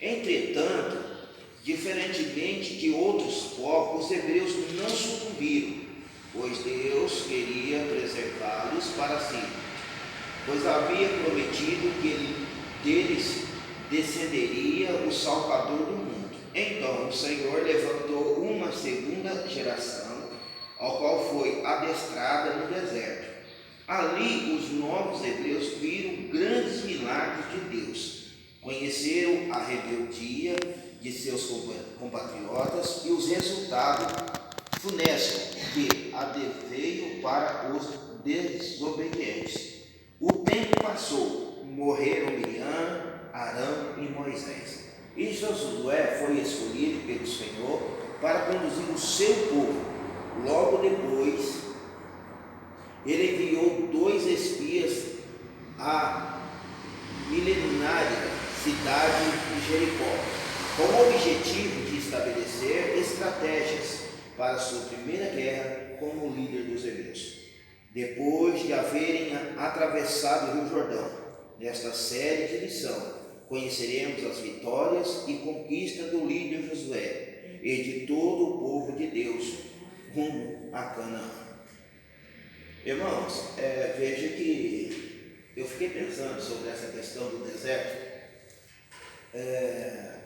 Entretanto, diferentemente de outros povos, os hebreus não sucumbiram, pois Deus queria preservá-los para si, pois havia prometido que deles descenderia o Salvador do mundo. Então o Senhor levantou uma segunda geração, ao qual foi adestrada no deserto. Ali os novos hebreus viram grandes milagres de Deus, conheceram a rebeldia de seus compatriotas e os resultados funestos que adveio para os desobedientes. O tempo passou, morreram Miriam, Arão e Moisés. E Josué foi escolhido pelo Senhor para conduzir o seu povo. Logo depois, ele enviou 2 espias à milenária cidade de Jericó, com o objetivo de estabelecer estratégias para a sua primeira guerra como líder dos hebreus. Depois de haverem atravessado o Rio Jordão, nesta série de lição, conheceremos as vitórias e conquistas do líder Josué e de todo o povo de Deus rumo a Canaã. Irmãos, veja que eu fiquei pensando sobre essa questão do deserto.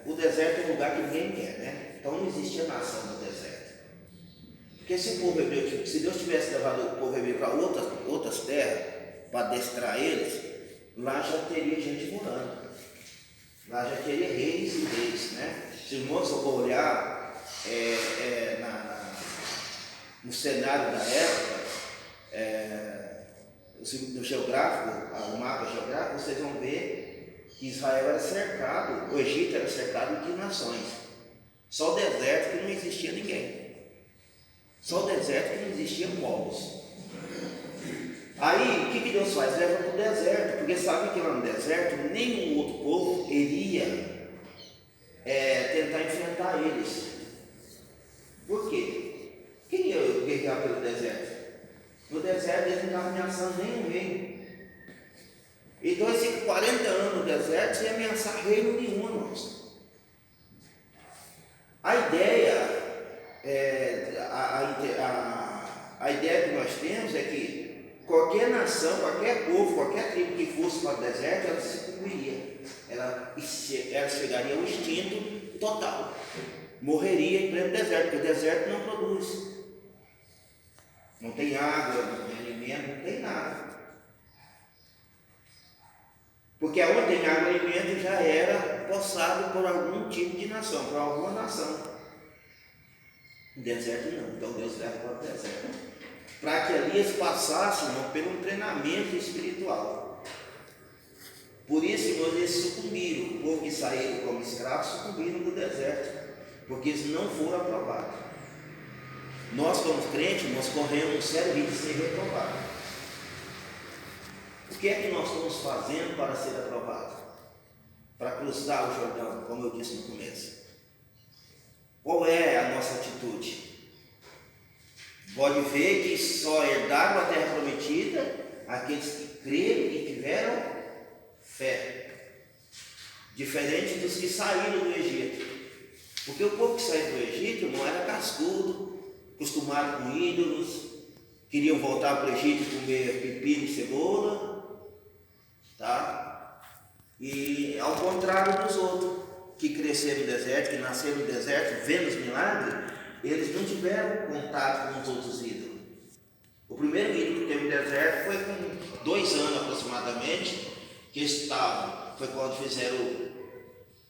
O deserto é um lugar que ninguém quer, né? Então não existia nação no deserto. Porque se o povo hebreu, se Deus tivesse levado o povo hebreu para outras terras, para adestrar eles, lá já teria gente morando. Lá já teria reis e reis, né? Se os irmãos for olhar no cenário da época, no geográfico, o mapa geográfico, vocês vão ver que Israel era cercado, o Egito era cercado de nações. Só o deserto que não existia ninguém. Só o deserto que não existia povos. Aí, o que Deus faz? Leva para o deserto, porque sabe que lá no deserto nenhum outro povo iria tentar enfrentar eles. Por quê? Quem ia guerrear pelo deserto? No deserto eles não estavam ameaçando nenhum reino. Então, esses 40 anos no deserto, sem ameaçar reino nenhum, irmãos. A ideia que nós temos é que qualquer nação, qualquer povo, qualquer tribo que fosse para o deserto, ela se cumpriria. Ela chegaria ao extinto total. Morreria em pleno deserto, porque o deserto não produz. Não tem água, não tem alimento, não tem nada. Porque aonde tem água e alimento já era possado por algum tipo de nação, por alguma nação. No deserto não. Então Deus leva para o deserto, para que ali eles passassem por um treinamento espiritual. Por isso, irmãos, eles sucumbiram. O povo que saíram como escravos sucumbiram no deserto, porque eles não foram aprovados. Nós, como crentes, nós corremos um sério risco de ser reprovados. O que é que nós estamos fazendo para ser aprovados? Para cruzar o Jordão, como eu disse no começo. Qual é a nossa atitude? Pode ver que só herdaram a terra prometida aqueles que creram e tiveram fé. Diferente dos que saíram do Egito. Porque o povo que saiu do Egito não era cascudo, acostumado com ídolos, queriam voltar para o Egito e comer pepino e cebola, tá? E ao contrário dos outros, que cresceram no deserto, que nasceram no deserto, vendo os milagres, eles não tiveram contato com os outros ídolos. O primeiro ídolo que teve no deserto foi com 2 anos aproximadamente, que foi quando fizeram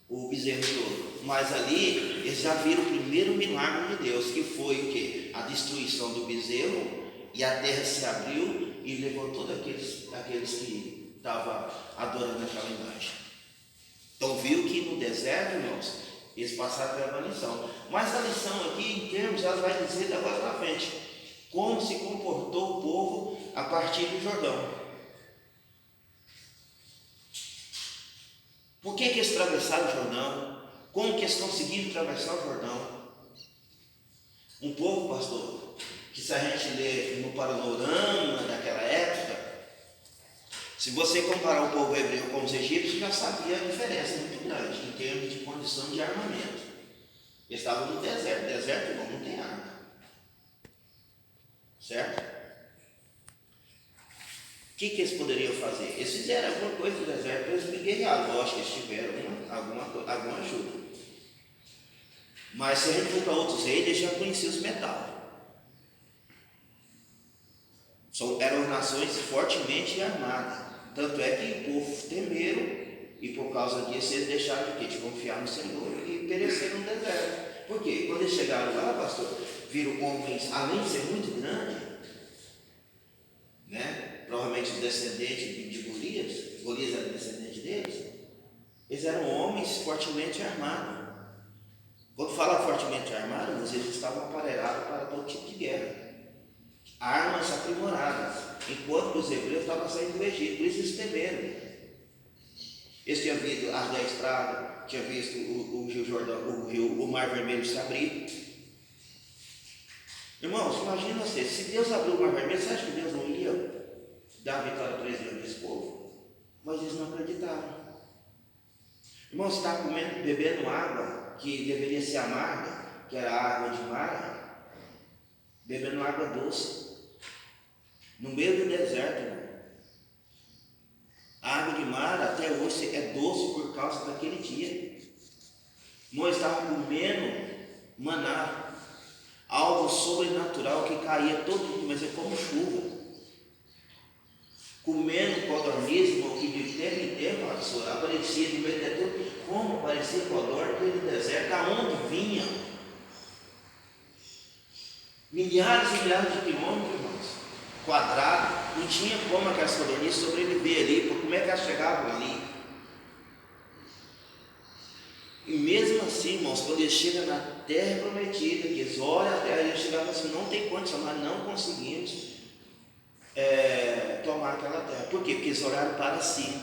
o bezerro de ouro. Mas ali eles já viram o primeiro milagre de Deus, que foi o quê? A destruição do bezerro, e a terra se abriu e levou todos aqueles que estavam adorando aquela imagem. Então viu que no deserto, irmãos, eles passaram pela lição. Mas a lição aqui, em termos, ela vai dizer da agora para frente como se comportou o povo a partir do Jordão. Por que eles atravessaram o Jordão? Como que eles conseguiram atravessar o Jordão? Um povo, pastor, que se a gente ler no panorama daquela época, Se você comparar o povo hebreu com os egípcios, já sabia a diferença muito grande em termos de condição de armamento. Eles estavam no deserto. Deserto não tem arma. Certo? O que eles poderiam fazer? Eles fizeram alguma coisa no deserto, eles guerrearam. Lógico que eles tiveram alguma ajuda. Mas se a gente for para outros reis, eles já conheciam os metais. Eram nações fortemente armadas. Tanto é que o povo temeram, e por causa disso eles deixaram de quê? De confiar no Senhor e pereceram no deserto. Por quê? Quando eles chegaram lá, pastor, viram homens, além de ser muito grande, né? Provavelmente os descendentes de Golias era descendente deles, eles eram homens fortemente armados. Quando fala fortemente armados, eles estavam aparelhados para todo tipo de guerra. Armas aprimoradas, enquanto os hebreus estavam saindo do Egito, por isso eles temeram. Eles tinham visto as 10 pragas, tinham visto o Rio Jordão, o Mar Vermelho se abrir. Irmãos, imagina você, se Deus abriu o Mar Vermelho, você acha que Deus não ia dar a vitória para esse povo? Mas eles não acreditaram. Irmãos, você está bebendo água que deveria ser amarga, que era água de mar, bebendo água doce, no meio do deserto, irmão. A água de mar até hoje é doce por causa daquele dia. Nós estávamos comendo maná, algo sobrenatural que caía todo dia, mas é como chuva. Comendo codornismo, que de tempo em tempo aparecia no meio de tudo, como aparecia codorna no deserto, aonde vinha? Milhares e milhares de quilômetros, irmãos, quadrados, não tinha como aquelas codornizes sobreviver ali, porque como é que elas chegavam ali? E mesmo assim, irmãos, quando eles chegam na terra prometida, que eles olham a terra, eles chegavam assim, não tem condição, nós não conseguimos tomar aquela terra. Por quê? Porque eles olharam para si.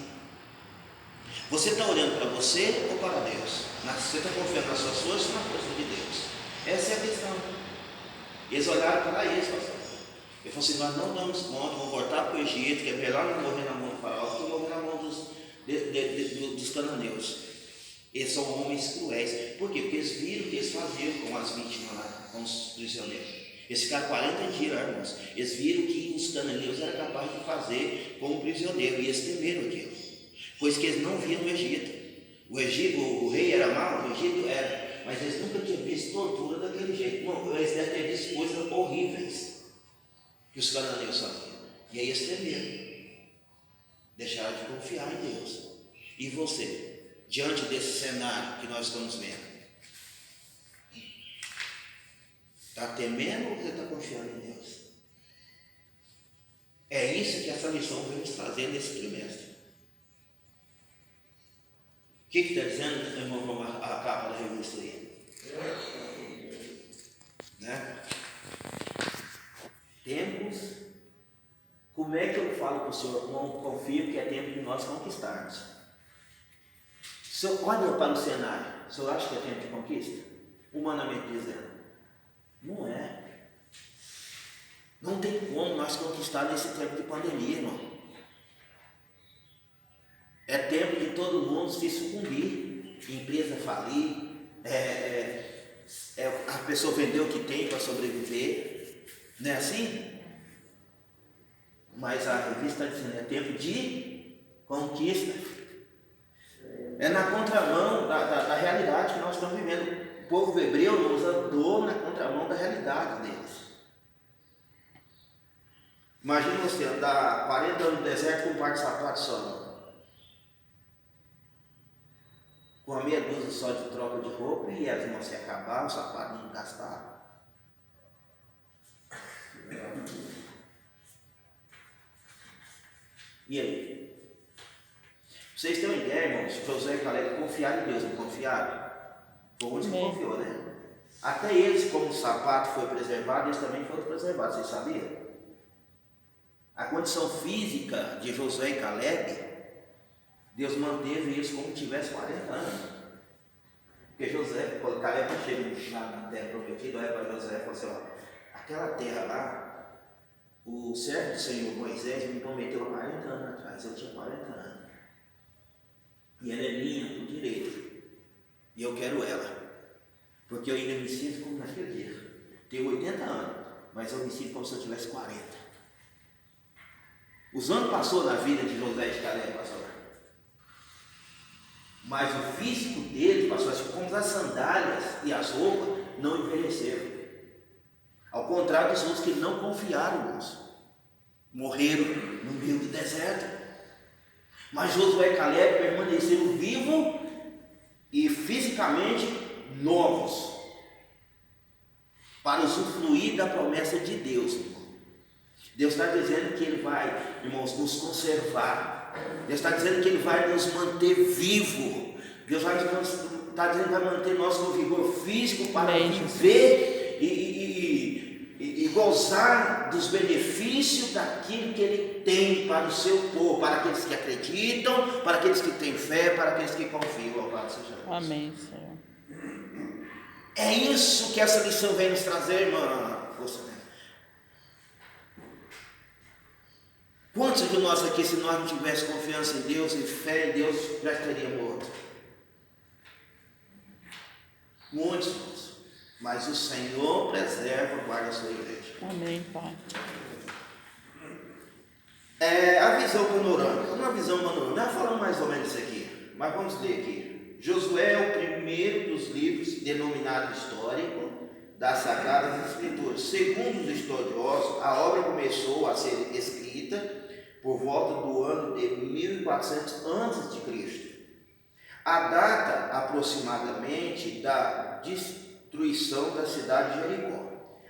Você está olhando para você ou para Deus? Você está confiando nas suas forças ou na força de Deus? Essa é a questão. Eles olharam para eles, pastor. Ele falou assim, nós não damos conta, vamos voltar para o Egito, que é melhor não morrer na mão do faraó que morrer na mão dos cananeus. Eles são homens cruéis. Por quê? Porque eles viram o que eles faziam com as vítimas lá, com os prisioneiros. Eles ficaram 40 dias lá, irmãos. Eles viram que os cananeus eram capazes de fazer com o prisioneiro, e eles temeram aquilo, pois que eles não viam no Egito. O rei era mau, o Egito era, mas eles nunca tinham visto tortura daquele jeito. Não, eles devem ter visto coisas horríveis que os cananeus faziam. E aí eles temeram, deixaram de confiar em Deus. E você, diante desse cenário que nós estamos vendo, está temendo ou você está confiando em Deus? É isso que essa lição vem nos trazer nesse trimestre. O que está dizendo, irmão, a capa da revista aí? Né? Tempos. Como é que eu falo para o senhor? Não confio que é tempo de nós conquistarmos. O senhor olha para o cenário, o senhor acha que é tempo de conquista? Humanamente dizendo. Não é. Não tem como nós conquistar nesse tempo de pandemia, irmão. É tempo de todo mundo se sucumbir, empresa falir, a pessoa vender o que tem para sobreviver, não é assim? Mas a revista está dizendo, é tempo de conquista. É na contramão da realidade que nós estamos vivendo. O povo hebreu nos andou na contramão da realidade deles. Imagina você andar 40 anos no deserto com um par de sapatos só. Com a meia dúzia só de troca de roupa e as mãos se acabar, o sapato não gastar. E aí? Vocês têm uma ideia, irmãos? Josué e Caleb confiaram em Deus, não confiaram? Foi onde que confiou, né? Até eles, como o sapato foi preservado, eles também foram preservados, vocês sabiam? A condição física de Josué e Caleb, Deus manteve eles como se tivesse 40 anos. Porque quando Caleb chega na terra prometida, olha para Josué e fala assim, ó, aquela terra lá, O servo do Senhor Moisés me prometeu há 40 anos atrás, eu tinha 40 anos. E ela é minha por direito. E eu quero ela. Porque eu ainda me sinto como naquele dia. Tenho 80 anos, mas eu me sinto como se eu tivesse 40. Os anos passou na vida de José e de Caleb, pastor. Mas o físico deles, pastor, assim como as sandálias e as roupas, não envelheceram. Ao contrário dos outros que não confiaram, irmãos. Morreram no meio do deserto. Mas Josué e Caleb permaneceram vivos e fisicamente novos para usufruir da promessa de Deus, irmão. Deus está dizendo que Ele vai, irmãos, nos conservar. Deus está dizendo que Ele vai nos manter vivos. Deus está dizendo que vai manter nosso vigor físico para viver e gozar dos benefícios daquilo que Ele tem para o seu povo, para aqueles que acreditam, para aqueles que têm fé, para aqueles que confiam. Louvado seja Deus. Amém, Senhor. É isso que essa lição vem nos trazer, irmã. Quantos de nós aqui, se nós não tivéssemos confiança em Deus e fé em Deus, já estaria morto? Muitos. Mas o Senhor preserva, guarda a sua igreja. Amém, Pai. A visão panorâmica. Uma visão panorâmica. Nós falamos mais ou menos isso aqui, mas vamos ler aqui. Josué é o primeiro dos livros denominado histórico das Sagradas Escrituras. Segundo os estudiosos, a obra começou a ser escrita por volta do ano de 1400 a.C. A data aproximadamente da destruição da cidade de Jericó.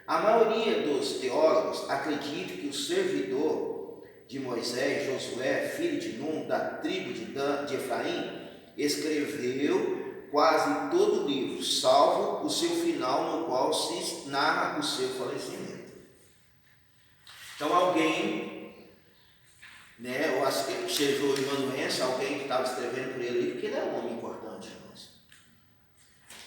A maioria dos teólogos acredita que o servidor de Moisés, Josué, filho de Num, da tribo de Efraim, escreveu quase todo o livro, salvo o seu final, no qual se narra o seu falecimento. Então alguém, ou seja o amanuense, alguém que estava escrevendo por ele, porque ele era um homem importante, irmãos.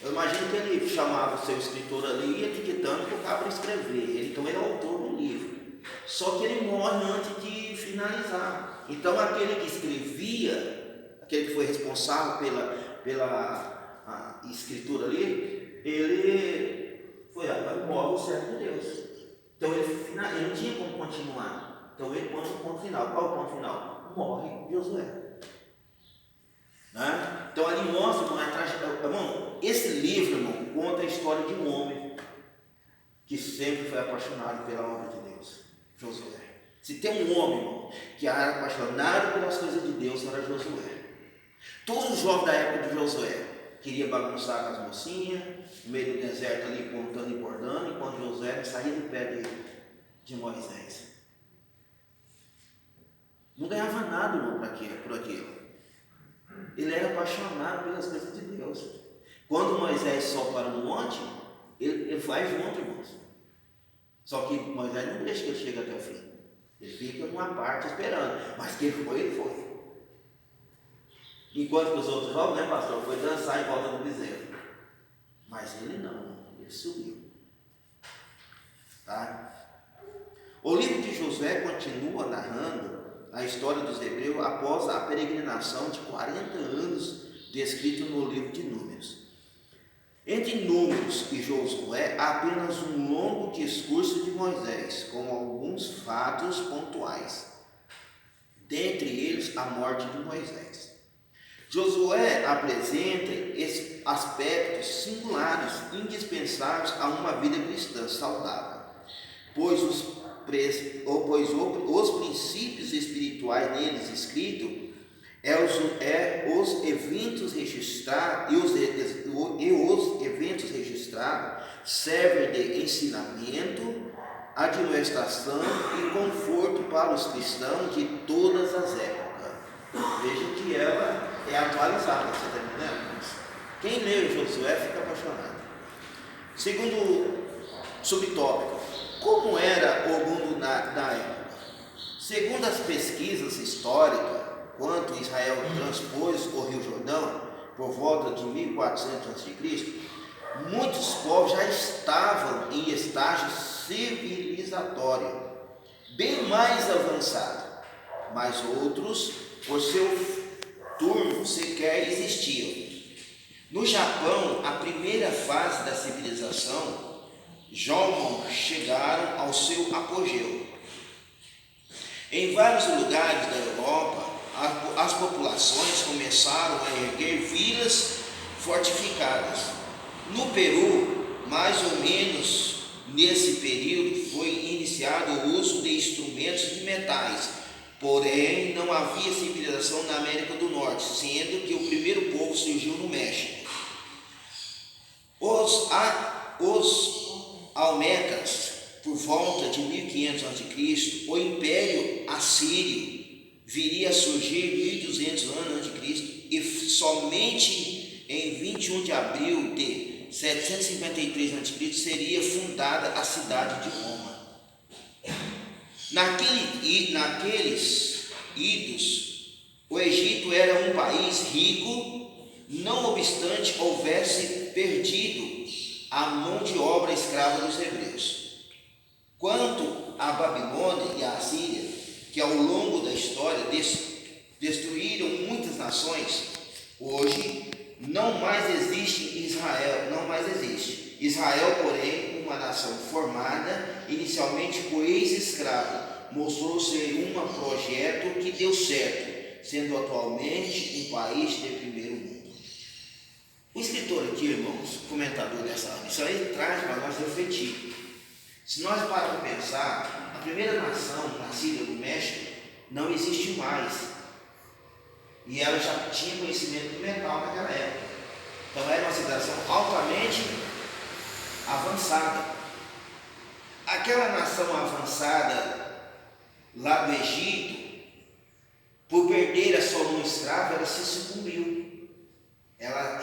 Eu imagino que ele chamava o seu escritor ali e etiquetando para o cabra escrever. Então ele é autor do livro. Só que ele morre antes de finalizar. Então aquele que escrevia, aquele que foi responsável pela escritura ali, ele morre o servo de Deus. Então ele não tinha como continuar. Então ele põe o ponto final. Qual é o ponto final? Morre Josué. Né? Então ali mostra, irmão, esse livro, irmão, conta a história de um homem que sempre foi apaixonado pela obra de Deus, Josué. Se tem um homem, irmão, que era apaixonado pelas coisas de Deus, era Josué. Todos os jovens da época de Josué queriam bagunçar com as mocinhas, no meio do deserto ali, contando e bordando, enquanto Josué saía do pé de Moisés. Não ganhava nada, irmão, por aquilo. Ele era apaixonado pelas coisas de Deus. Quando Moisés sobe para no monte, ele vai junto, irmãos. Só que Moisés não deixa que ele chegue até o fim. Ele fica numa parte esperando. Mas que ele foi. Enquanto que os outros jovens, né, pastor, foi dançar em volta do bezerro. Mas ele não, ele subiu. Tá? O livro de Josué continua narrando a história dos hebreus após a peregrinação de 40 anos descrito no livro de Números. Entre Números e Josué há apenas um longo discurso de Moisés, com alguns fatos pontuais, dentre eles a morte de Moisés. Josué apresenta aspectos singulares, indispensáveis a uma vida cristã saudável, pois os princípios espirituais neles escritos os eventos registrados servem de ensinamento, admoestação e conforto para os cristãos de todas as épocas. Veja que ela é atualizada, você está entendendo? Quem lê Josué fica apaixonado. Segundo subtópico, como era o mundo da época? Segundo as pesquisas históricas, quando Israel transpôs o Rio Jordão, por volta de 1400 a.C., muitos povos já estavam em estágio civilizatório, bem mais avançado, mas outros, por seu turno, sequer existiam. No Japão, a primeira fase da civilização, Jomon chegaram ao seu apogeu. Em vários lugares da Europa, as populações começaram a erguer vilas fortificadas. No Peru, mais ou menos nesse período, foi iniciado o uso de instrumentos de metais, porém não havia civilização na América do Norte, sendo que o primeiro povo surgiu no México. Os Olmecas, por volta de 1500 a.C., o Império Assírio viria a surgir 1200 anos a.C. e somente em 21 de abril de 753 a.C. seria fundada a cidade de Roma. Naqueles idos, o Egito era um país rico, não obstante houvesse perdido a mão de obra escrava dos hebreus. Quanto à Babilônia e à Assíria, que ao longo da história destruíram muitas nações, hoje não mais existe Israel, Israel, porém, uma nação formada inicialmente por ex-escravos, mostrou ser um projeto que deu certo, sendo atualmente um país de primeiro mundo. O escritor aqui, irmãos, comentador dessa lição, ele traz para nós refletir. Se nós pararmos para pensar, a primeira nação nascida no México não existe mais. E ela já tinha conhecimento do metal naquela época. Então era uma civilização altamente avançada. Aquela nação avançada lá do Egito, por perder a sua mão escrava, ela se sucumbiu. Ela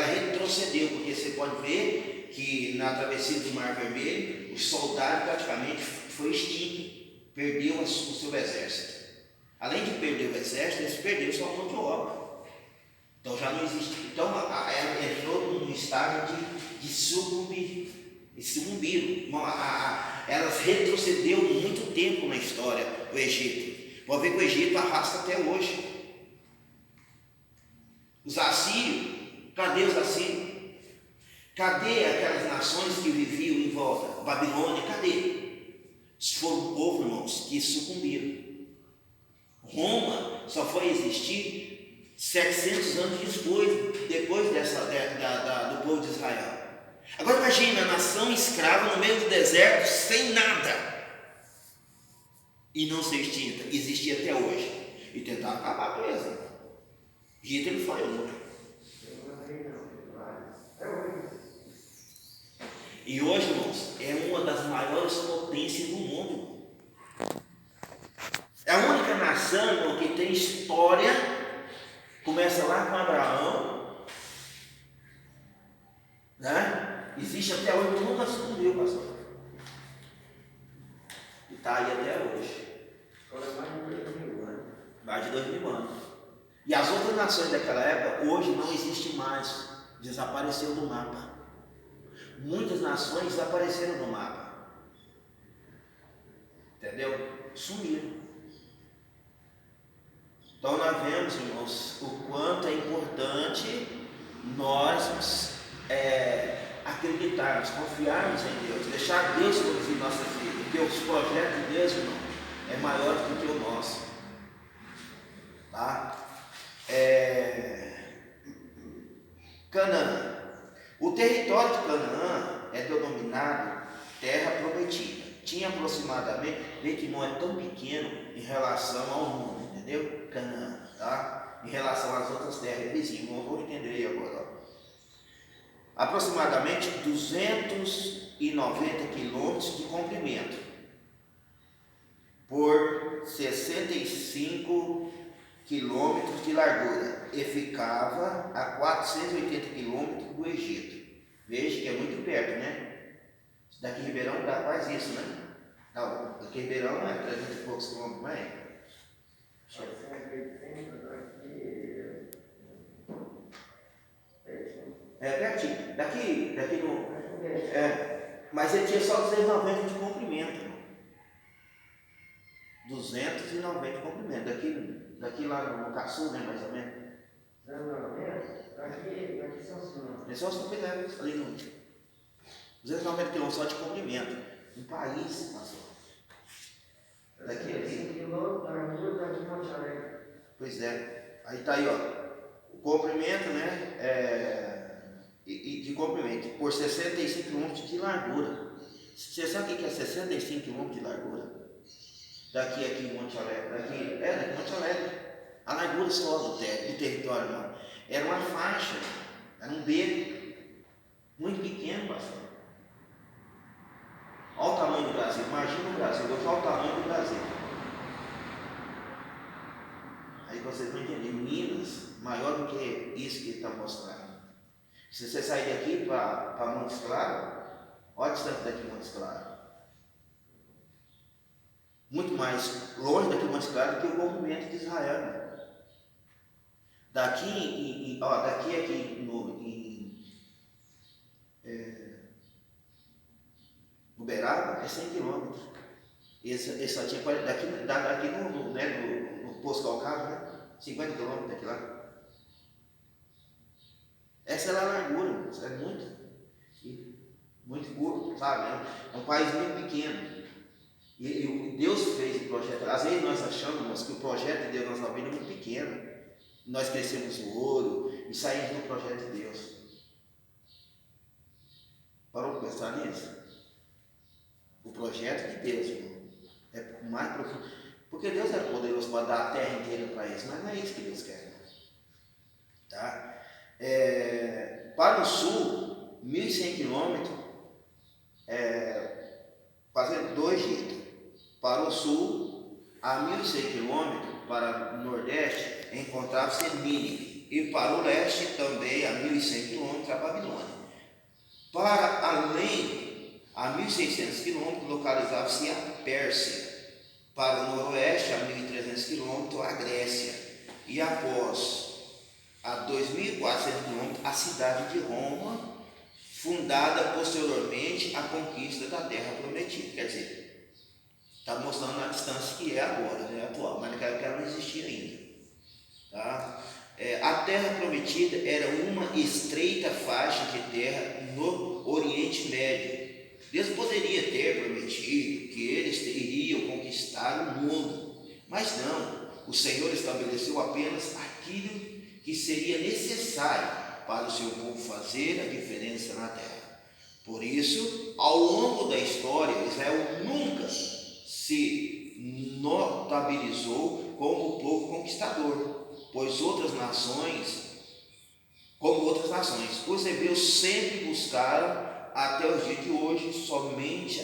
retrocedeu, porque você pode ver que na travessia do Mar Vermelho, os soldados praticamente foi extinto, perdeu o seu exército. Além de perder o exército, eles perderam sua mão de obra. Então já não existe. Então ela entrou num estágio de sucumbiram. Elas retrocedeu muito tempo na história, o Egito. Pode ver que o Egito arrasta até hoje. Os assírios, cadê os assírios? Cadê aquelas nações que viviam em volta? Babilônia, cadê? Foram um povo, irmãos, que sucumbiram. Roma só foi existir 700 anos depois do povo de Israel. Agora imagina a nação escrava no meio do deserto, sem nada, e não ser extinta, existia até hoje, e tentar acabar com eles. Hitler foi um. E hoje, irmãos, é uma das maiores potências do mundo. É a única nação, irmão, que tem história. Começa lá com Abraão, né? Existe até hoje, nunca sucumbiu, pastor. E está aí até hoje. Mais de 2000 anos. E as outras nações daquela época, hoje não existem mais. Desapareceram do mapa. Muitas nações desapareceram do mapa. Entendeu? Sumiram. Então nós vemos, irmãos, o quanto é importante nós acreditarmos, confiarmos em Deus, deixar Deus conduzir nossa vida, porque os projetos de Deus, irmão, é maior do que o nosso. Tá? Canaã. O território de Canaã é denominado Terra Prometida. Tinha aproximadamente, vê que não é tão pequeno em relação ao mundo, entendeu? Canaã, tá? Em relação às outras terras vizinhas, vamos entender aí agora. Ó. Aproximadamente 290 quilômetros de comprimento por 65 quilômetros de largura e ficava a 480 quilômetros do Egito. Veja que é muito perto, né? Daqui Ribeirão dá quase isso, né? Não, daqui Ribeirão é 300 e poucos quilômetros, não é? É pertinho. Daqui no. Mas ele tinha só 290 de comprimento. 290 de comprimento. Daqui lá no Caçu, né, mais ou menos. 290? Daqui são os quilômetros. É só os complementos ali no 290 quilômetros só de comprimento. Um país, pastor. Daqui a 5 quilômetros da rua daqui em Monte Alegre. Pois é. Aí tá aí, ó. O comprimento, né? E de comprimento, por 65 km de largura. Você sabe o que é 65 km de largura? Daqui em Monte Alegre. Daqui em Monte Alegre. A largura só do território, não. Era uma faixa, era um beco, muito pequeno, pastor. Olha o tamanho do Brasil, imagina o Brasil, hoje olha o tamanho do Brasil. Aí vocês vão entender, Minas, maior do que isso que ele está mostrando. Se você sair daqui para Montes Claros, olha a distância daqui de Montes Claros. Muito mais longe daqui de Montes Claros do que o comprimento de Israel. Né? Daqui aqui no Uberaba é 100 km. Esse só tinha daqui no Poço Calcário, né? 50 km daqui lá. Essa é a largura, isso é muito curto, sabe? É um país muito pequeno. E Deus fez o projeto. Às vezes nós achamos que o projeto de Deus na nossa vida é muito pequeno. Nós crescemos no ouro e saímos do projeto de Deus. Parou para pensar nisso? O projeto de Deus, irmão, é mais profundo. Porque Deus é poderoso para dar a terra inteira para eles, mas não é isso que Deus quer. Tá? Para o sul, 1.100 quilômetros, fazendo 2 jeitos. Para o sul, a 1.100 quilômetros, para o nordeste, encontrava-se em Nínive. E para o leste, também a 1.100 quilômetros, a Babilônia. Para além, a 1.600 quilômetros, localizava-se a Pérsia. Para o noroeste, a 1.300 quilômetros, a Grécia. E após a 2.400 quilômetros, a cidade de Roma, fundada posteriormente à conquista da Terra Prometida. Quer dizer, está mostrando a distância que é agora, né, atual, mas naquela época ela não existia ainda. Tá? A Terra Prometida era uma estreita faixa de terra no Oriente Médio. Deus poderia ter prometido que eles iriam conquistar o mundo, mas não. O Senhor estabeleceu apenas aquilo que seria necessário para o seu povo fazer a diferença na terra. Por isso, ao longo da história, Israel nunca se notabilizou como povo conquistador, pois como outras nações, os hebreus sempre buscaram, até os dias de hoje, somente